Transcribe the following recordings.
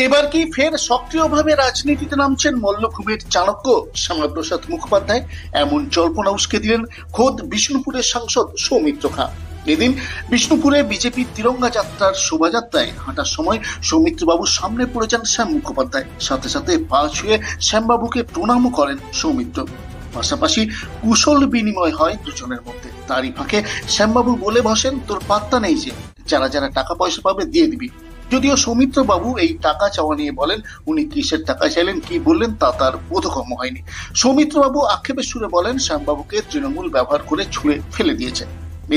এবার কি ফের সক্রিয়ভাবে রাজনীতিতে নামছেন মল্লভূমের চাণক্য শ্যামাপ্রসাদ মুখোপাধ্যায়? এমন জল্পনা উস্কে দিলেন খোদ বিষ্ণুপুরের সাংসদ সৌমিত্র খাঁ। এদিন বিষ্ণুপুরে বিজেপির তিরঙ্গা যাত্রার শোভাযাত্রায় হাঁটার সময় সৌমিত্রবাবুর সামনে পড়ে যান শ্যাম মুখোপাধ্যায়। সাথে সাথে পা ছুঁয়ে শ্যামবাবুকে প্রণামও করেন সৌমিত্র। পাশাপাশি কুশল বিনিময় হয় দুজনের মধ্যে। তারই ফাঁকে শ্যামবাবু বলে বসেন, তোর পাত্তা নেই যে, যারা যারা টাকা পয়সা পাবে দিয়ে দিবি। যদিও সৌমিত্র বাবু এই টাকা চাওয়া নিয়ে বলেন, উনি কিসের টাকা চাইলেন, কি বললেন তা তার বোধগম্য হয়নি। সৌমিত্র বাবু আক্ষেপের সুরে বলেন, শ্যামবাবুকে তৃণমূল ব্যবহার করে ছুঁড়ে ফেলে দিয়েছে।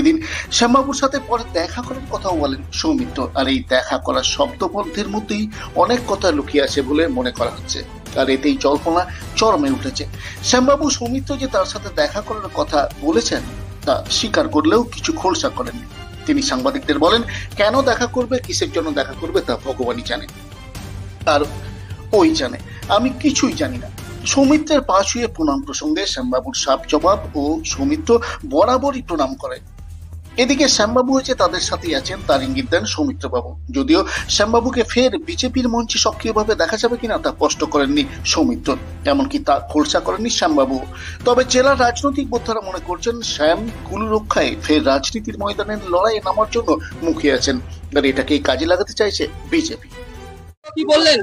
এদিন শ্যামবাবুর সাথে পরে দেখা করার কথাও বলেন সৌমিত্র। আর এই দেখা করার শব্দবদ্ধের মধ্যেই অনেক কথা লুকিয়ে আছে বলে মনে করা হচ্ছে। আর এতেই জল্পনা চরমে উঠেছে। শ্যামবাবু সৌমিত্র যে তার সাথে দেখা করার কথা বলেছেন তা স্বীকার করলেও কিছু খোলসা করেননি। তিনি সাংবাদিকদের বলেন, কেন দেখা করবে, কিসের জন্য দেখা করবে তা ভগবানই জানে, আর ওই জানে, আমি কিছুই জানি না। সৌমিত্রের পা ছুঁয়ে প্রণাম প্রসঙ্গে শ্যামবাবুর সাপ জবাব ও সৌমিত্র বরাবরই প্রণাম করে। এদিকে শ্যামবাবু হয়েছে তাদের সাথেই আছেন, তার ইঙ্গিত দেন সৌমিত্র বাবু। যদিও শ্যামবাবুকে ফের বিজেপির মঞ্চে সক্রিয়ভাবে দেখা যাবে কিনা তা স্পষ্ট করেননি সৌমিত্র, এমনকি তা খোলসা করেননি শ্যামবাবু। তবে জেলার রাজনৈতিক বোদ্ধারা মনে করছেন, শ্যাম কুলু রক্ষায় ফের রাজনীতির ময়দানের লড়াইয়ে নামার জন্য মুখিয়ে আছেন, আর এটাকেই কাজে লাগাতে চাইছে বিজেপি। কি বললেন?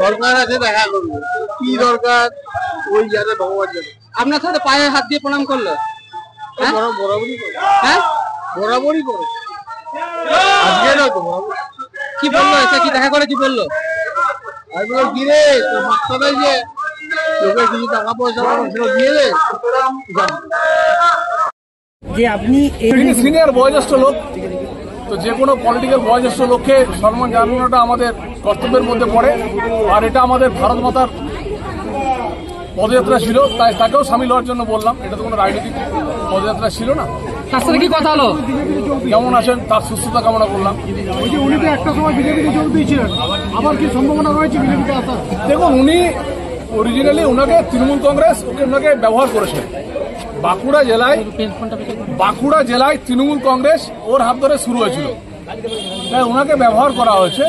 দরকার আছে, দেখা করবো। কি দরকার ওই জানে ভগবান জানে। আপনার সাথে পায়ে হাত দিয়ে প্রণাম করলো? বরাবরই করে। হ্যাঁ, বরাবরই করে। আজকে নয় তো, বরাবর। কি বললো? এটা কি দেখা করে কি বললো? আমি বললাম, কি রে তোর মাত্রা দেয় যে লোকে কিছু টাকা পয়সা সেটা দিয়ে দে। যে আপনি সিনিয়র বয়োজ্যেষ্ঠ লোক, তো যে কোনো পলিটিক্যাল বয়োজ্যেষ্ঠ লোককে সম্মান জানানোটা আমাদের কর্তব্যের মধ্যে পড়ে। আর এটা আমাদের ভারত মাতার পদযাত্রা ছিল, তাই তাকেও সামিল হওয়ার জন্য বললাম। এটা তো কোনো রাজনৈতিক পদযাত্রা ছিল না। তার সাথে কি কথা হলো? কেমন আছেন তার সুস্থতা কামনা করলাম। উনি তো একটা সময় বিজেপিতে যোগ দিয়েছিলেন, আবার কি সম্ভাবনা রয়েছে বিজেপিতে আসার? দেখুন, উনি অরিজিনালি ওনাকে তৃণমূল কংগ্রেস ওনাকে ব্যবহার করেছে। বাঁকুড়া জেলায় তৃণমূল কংগ্রেস ওর হাত ধরে শুরু হয়েছিল, তাই ওনাকে ব্যবহার করা হয়েছে।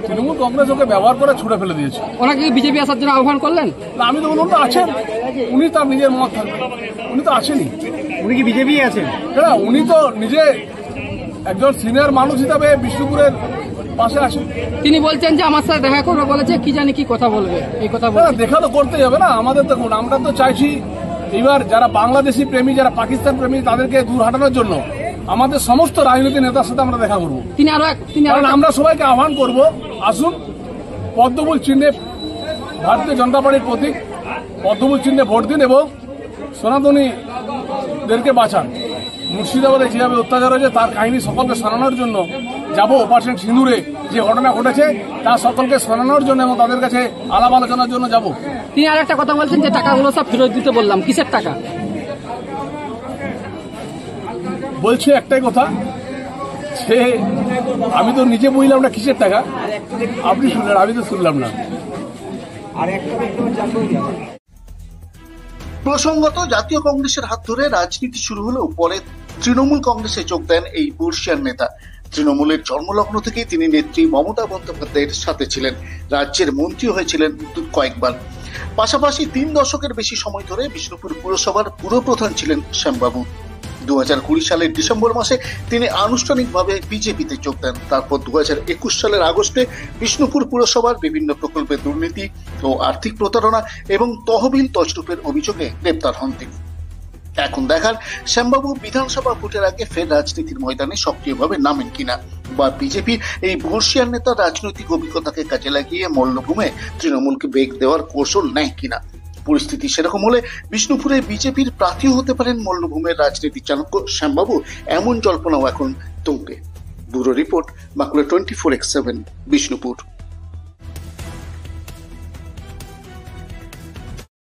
তৃণমূল কংগ্রেস ওকে ব্যবহার করে ছুড়ে ফেলে দিয়েছে। ওনাকে বিজেপি আসার জন্য আহ্বান করলেন? না, আমি তো বলুন তো আছেন, উনি তার নিজের মত থাকবেন, উনি তো আছেনই। উনি কি বিজেপি আছেন? হ্যাঁ, উনি তো নিজে একজন সিনিয়র মানুষ হিসাবে বিষ্ণুপুরের পাশে আছেন। তিনি বলছেন যে আমার সাথে দেখা করবে বলেছে, কি জানি কি কথা বলবে। এই কথা দেখা তো করতেই হবে না আমাদের। দেখুন, আমরা তো চাইছি এবার যারা বাংলাদেশি প্রেমী, যারা পাকিস্তান প্রেমী, তাদেরকে দূর হাঁটানোর জন্য আমাদের সমস্ত রাজনৈতিক নেতার সাথে আমরা দেখা করবো। কারণ আমরা সবাইকে আহ্বান করব, আসুন পদ্মফুল চিহ্নে, ভারতীয় জনতা পার্টির প্রতীক পদ্মফুল চিহ্নে ভোট দিন এবং সনাতনীদেরকে বাঁচান। মুর্শিদাবাদে যেভাবে অত্যাচার হয়েছে তার কাহিনী সকলকে শোনানোর জন্য যাব। অপারেশন সিঁদুরে যে ঘটনা ঘটেছে তা সকলকে শোনানোর জন্য এবং তাদের কাছে আলাপ আলোচনার জন্য যাব। তিনি আর একটা কথা বলছেন যে টাকাগুলো সব ফেরত দিতে বললাম। কিসের টাকা? বলছি একটাই কথা, সে আমি তো নিজে বুঝলাম না কিসের টাকা, আপনি শুনলেন, আমি তো শুনলাম না। প্রসঙ্গত, জাতীয় কংগ্রেসের হাত ধরে রাজনীতি শুরু হলেও পরে তৃণমূল কংগ্রেসে যোগ দেন এই বর্ষিয়ান নেতা। তৃণমূলের জন্মলগ্ন থেকেই তিনি নেত্রী মমতা বন্দ্যোপাধ্যায়ের সাথে ছিলেন, রাজ্যের মন্ত্রী হয়েছিলেন কয়েকবার। পাশাপাশি 3 দশকের বেশি সময় ধরে বিষ্ণুপুর পুরসভার পুরপ্রধান ছিলেন শ্যামবাবু। 2020 সালের ডিসেম্বর মাসে তিনি আনুষ্ঠানিকভাবে বিজেপিতে যোগ দেন। তারপর 2021 সালের আগস্টে বিষ্ণুপুর পুরসভার বিভিন্ন প্রকল্পে দুর্নীতি ও আর্থিক প্রতারণা এবং তহবিল তছরূপের অভিযোগে গ্রেপ্তার হন তিনি। এখন দেখার, শ্যামবাবু বিধানসভা ভোটের আগে ফের রাজনীতির ময়দানে সক্রিয়ভাবে নামেন কিনা, বা বিজেপি এই বর্ষিয়ান নেতার রাজনৈতিক অভিজ্ঞতাকে কাজে লাগিয়ে মল্লভূমে তৃণমূলকে বেগ দেওয়ার কৌশল নেয় কিনা। পরিস্থিতি সেরকম হলে বিষ্ণুপুরে বিজেপির প্রার্থীও হতে পারেন মল্লভূমের রাজনীতির চাণক্য শ্যামবাবু, এমন জল্পনাও এখন তুঙ্গে। Bureau report, Bankura 24x7, Bishnupur.